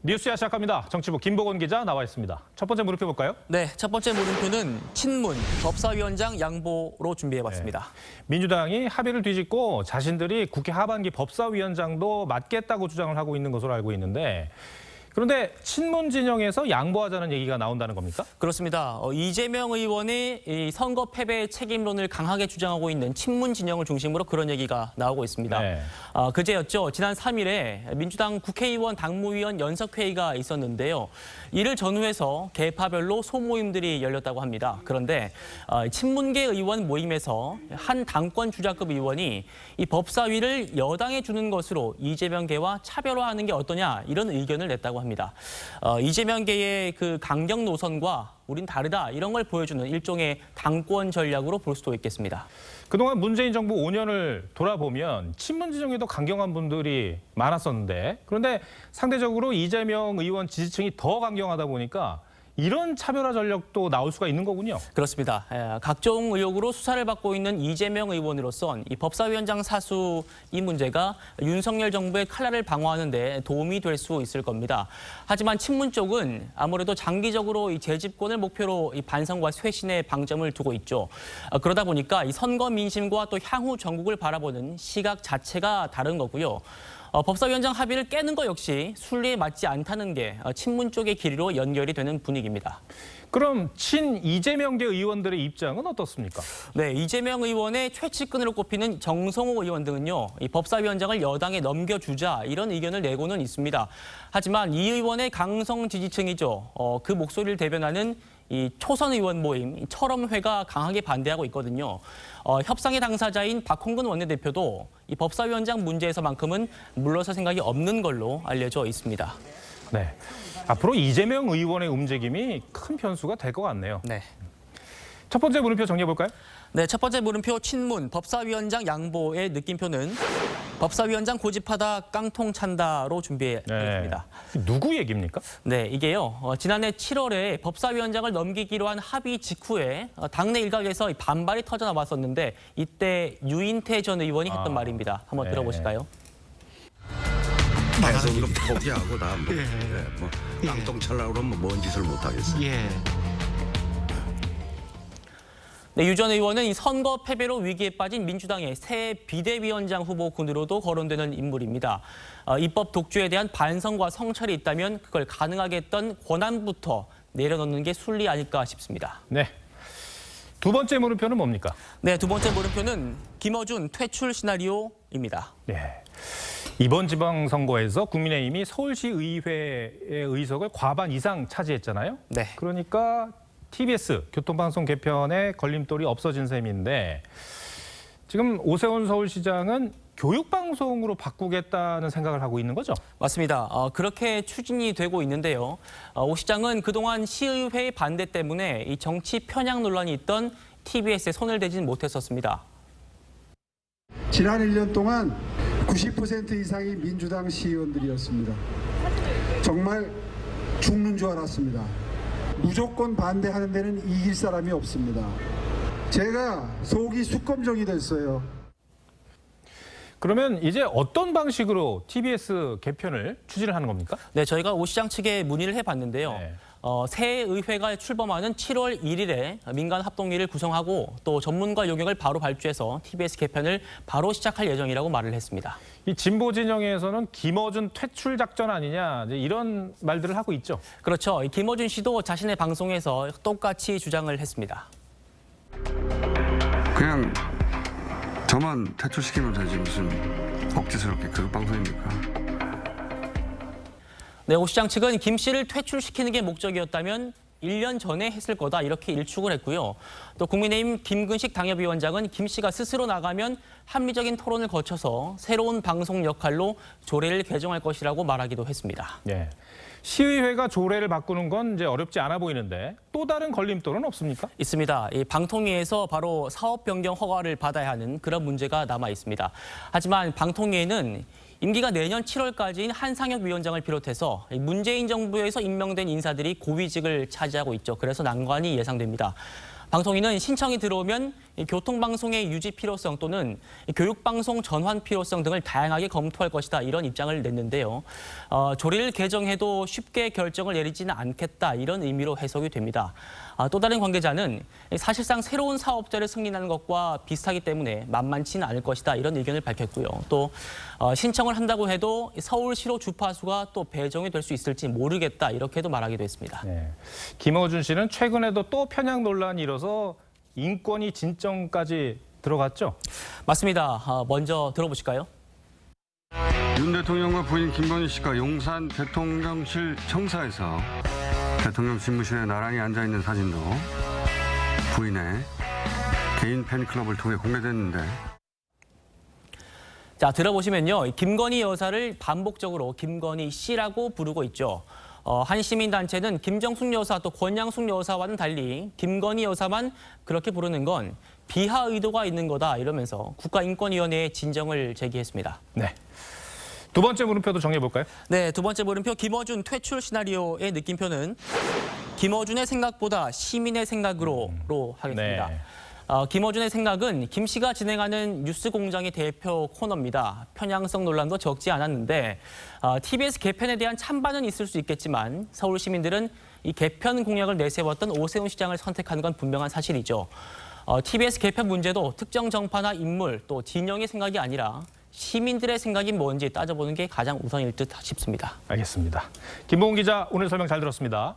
뉴스야 시작합니다. 정치부 김보건 기자 나와 있습니다. 첫 번째 물음표 볼까요? 네, 첫 번째 물음표는 친문, 법사위원장 양보로 준비해봤습니다. 네. 민주당이 합의를 뒤집고 자신들이 국회 하반기 법사위원장도 맡겠다고 주장을 하고 있는 것으로 알고 있는데 그런데 친문 진영에서 양보하자는 얘기가 나온다는 겁니까? 그렇습니다. 이재명 의원이 이 선거 패배의 책임론을 강하게 주장하고 있는 친문 진영을 중심으로 그런 얘기가 나오고 있습니다. 네. 그제였죠. 지난 3일에 민주당 국회의원 당무위원 연석회의가 있었는데요. 이를 전후해서 계파별로 소모임들이 열렸다고 합니다. 그런데 친문계 의원 모임에서 한 당권 주자급 의원이 이 법사위를 여당에 주는 것으로 이재명계와 차별화하는 게 어떠냐 이런 의견을 냈다고 합니다. 이재명계의 그 강경 노선과 우린 다르다 이런 걸 보여주는 일종의 당권 전략으로 볼 수도 있겠습니다. 그동안 문재인 정부 5년을 돌아보면 친문 진영에도 강경한 분들이 많았었는데 그런데 상대적으로 이재명 의원 지지층이 더 강경하다 보니까 이런 차별화 전략도 나올 수가 있는 거군요. 그렇습니다. 각종 의혹으로 수사를 받고 있는 이재명 의원으로선 이 법사위원장 사수 이 문제가 윤석열 정부의 칼날을 방어하는 데 도움이 될 수 있을 겁니다. 하지만 친문 쪽은 아무래도 장기적으로 이 재집권을 목표로 이 반성과 쇄신에 방점을 두고 있죠. 그러다 보니까 이 선거 민심과 또 향후 전국을 바라보는 시각 자체가 다른 거고요. 법사위원장 합의를 깨는 것 역시 순리에 맞지 않다는 게 친문 쪽의 길이로 연결이 되는 분위기입니다. 그럼 친 이재명계 의원들의 입장은 어떻습니까? 네, 이재명 의원의 최측근으로 꼽히는 정성호 의원 등은요, 이 법사위원장을 여당에 넘겨주자 이런 의견을 내고는 있습니다. 하지만 이 의원의 강성 지지층이죠. 그 목소리를 대변하는 이 초선 의원 모임 철험회가 강하게 반대하고 있거든요. 협상의 당사자인 박홍근 원내대표도 이 법사위원장 문제에서만큼은 물러설 생각이 없는 걸로 알려져 있습니다. 네, 앞으로 이재명 의원의 움직임이 큰 변수가 될 것 같네요. 네. 첫 번째 물음표 정리해 볼까요? 네, 첫 번째 물음표 친문, 법사위원장 양보의 느낌표는 법사위원장 고집하다 깡통 찬다로 준비했습니다. 네. 누구 얘기입니까? 네, 이게요. 지난해 7월에 법사위원장을 넘기기로 한 합의 직후에 당내 일각에서 반발이 터져 나왔었는데 이때 유인태 전 의원이 했던 말입니다. 한번 들어보실까요? 대선으로 포기하고 나 뭐 깡통 찰라고 그러면 뭔 짓을 못 하겠어. 네, 유 전 의원은 이 선거 패배로 위기에 빠진 민주당의 새 비대위원장 후보군으로도 거론되는 인물입니다. 입법 독주에 대한 반성과 성찰이 있다면 그걸 가능하게 했던 권한부터 내려놓는 게 순리 아닐까 싶습니다. 네. 두 번째 물음표는 뭡니까? 네, 두 번째 물음표는 김어준 퇴출 시나리오입니다. 네. 이번 지방선거에서 국민의힘이 서울시 의회의 의석을 과반 이상 차지했잖아요. 네. 그러니까 TBS 교통방송 개편에 걸림돌이 없어진 셈인데 지금 오세훈 서울시장은 교육방송으로 바꾸겠다는 생각을 하고 있는 거죠? 맞습니다. 그렇게 추진이 되고 있는데요. 오 시장은 그동안 시의회의 반대 때문에 이 정치 편향 논란이 있던 TBS에 손을 대진 못했었습니다. 지난 1년 동안 90% 이상이 민주당 시의원들이었습니다. 정말 죽는 줄 알았습니다. 무조건 반대하는 데는 이길 사람이 없습니다. 제가 속이 수검정이 됐어요. 그러면 이제 어떤 방식으로 TBS 개편을 추진을 하는 겁니까? 네, 저희가 오 시장 측에 문의를 해봤는데요. 네. 새 의회가 출범하는 7월 1일에 민간 합동위를 구성하고 또 전문가 용역을 바로 발주해서 TBS 개편을 바로 시작할 예정이라고 말을 했습니다. 이 진보 진영에서는 김어준 퇴출 작전 아니냐 이런 말들을 하고 있죠. 그렇죠. 김어준 씨도 자신의 방송에서 똑같이 주장을 했습니다. 그냥 저만 퇴출시키면 되지 무슨 억지스럽게 그 방송입니까? 네, 오 시장 측은 김 씨를 퇴출시키는 게 목적이었다면 1년 전에 했을 거다 이렇게 일축을 했고요. 또 국민의힘 김근식 당협위원장은 김 씨가 스스로 나가면 합리적인 토론을 거쳐서 새로운 방송 역할로 조례를 개정할 것이라고 말하기도 했습니다. 네. 시의회가 조례를 바꾸는 건 이제 어렵지 않아 보이는데 또 다른 걸림돌은 없습니까? 있습니다. 이 방통위에서 바로 사업 변경 허가를 받아야 하는 그런 문제가 남아 있습니다. 하지만 방통위에는 임기가 내년 7월까지인 한상혁 위원장을 비롯해서 문재인 정부에서 임명된 인사들이 고위직을 차지하고 있죠. 그래서 난관이 예상됩니다. 방통위는 신청이 들어오면 이 교통방송의 유지 필요성 또는 이 교육방송 전환 필요성 등을 다양하게 검토할 것이다 이런 입장을 냈는데요. 조례를 개정해도 쉽게 결정을 내리지는 않겠다 이런 의미로 해석이 됩니다. 또 다른 관계자는 사실상 새로운 사업자를 승인하는 것과 비슷하기 때문에 만만치는 않을 것이다 이런 의견을 밝혔고요. 또 신청을 한다고 해도 서울시로 주파수가 또 배정이 될 수 있을지 모르겠다 이렇게도 말하기도 했습니다. 네. 김어준 씨는 최근에도 또 편향 논란이 일어서 인권위 진정까지 들어갔죠? 맞습니다. 먼저 들어보실까요? 윤 대통령과 부인 김건희 씨가 용산 대통령실 청사에서 대통령 집무실에 나란히 앉아있는 사진도 부인의 개인 팬클럽을 통해 공개됐는데 자, 들어보시면요. 김건희 여사를 반복적으로 김건희 씨라고 부르고 있죠. 한 시민단체는 김정숙 여사 또 권양숙 여사와는 달리 김건희 여사만 그렇게 부르는 건 비하 의도가 있는 거다 이러면서 국가인권위원회에 진정을 제기했습니다. 네. 두 번째 물음표도 정해볼까요? 네, 두 번째 물음표 김어준 퇴출 시나리오의 느낌표는 김어준의 생각보다 시민의 생각으로 하겠습니다. 네. 김어준의 생각은 김 씨가 진행하는 뉴스공장의 대표 코너입니다. 편향성 논란도 적지 않았는데 TBS 개편에 대한 찬반은 있을 수 있겠지만 서울 시민들은 이 개편 공약을 내세웠던 오세훈 시장을 선택한 건 분명한 사실이죠. TBS 개편 문제도 특정 정파나 인물 또 진영의 생각이 아니라 시민들의 생각이 뭔지 따져보는 게 가장 우선일 듯 싶습니다. 알겠습니다. 김봉훈 기자 오늘 설명 잘 들었습니다.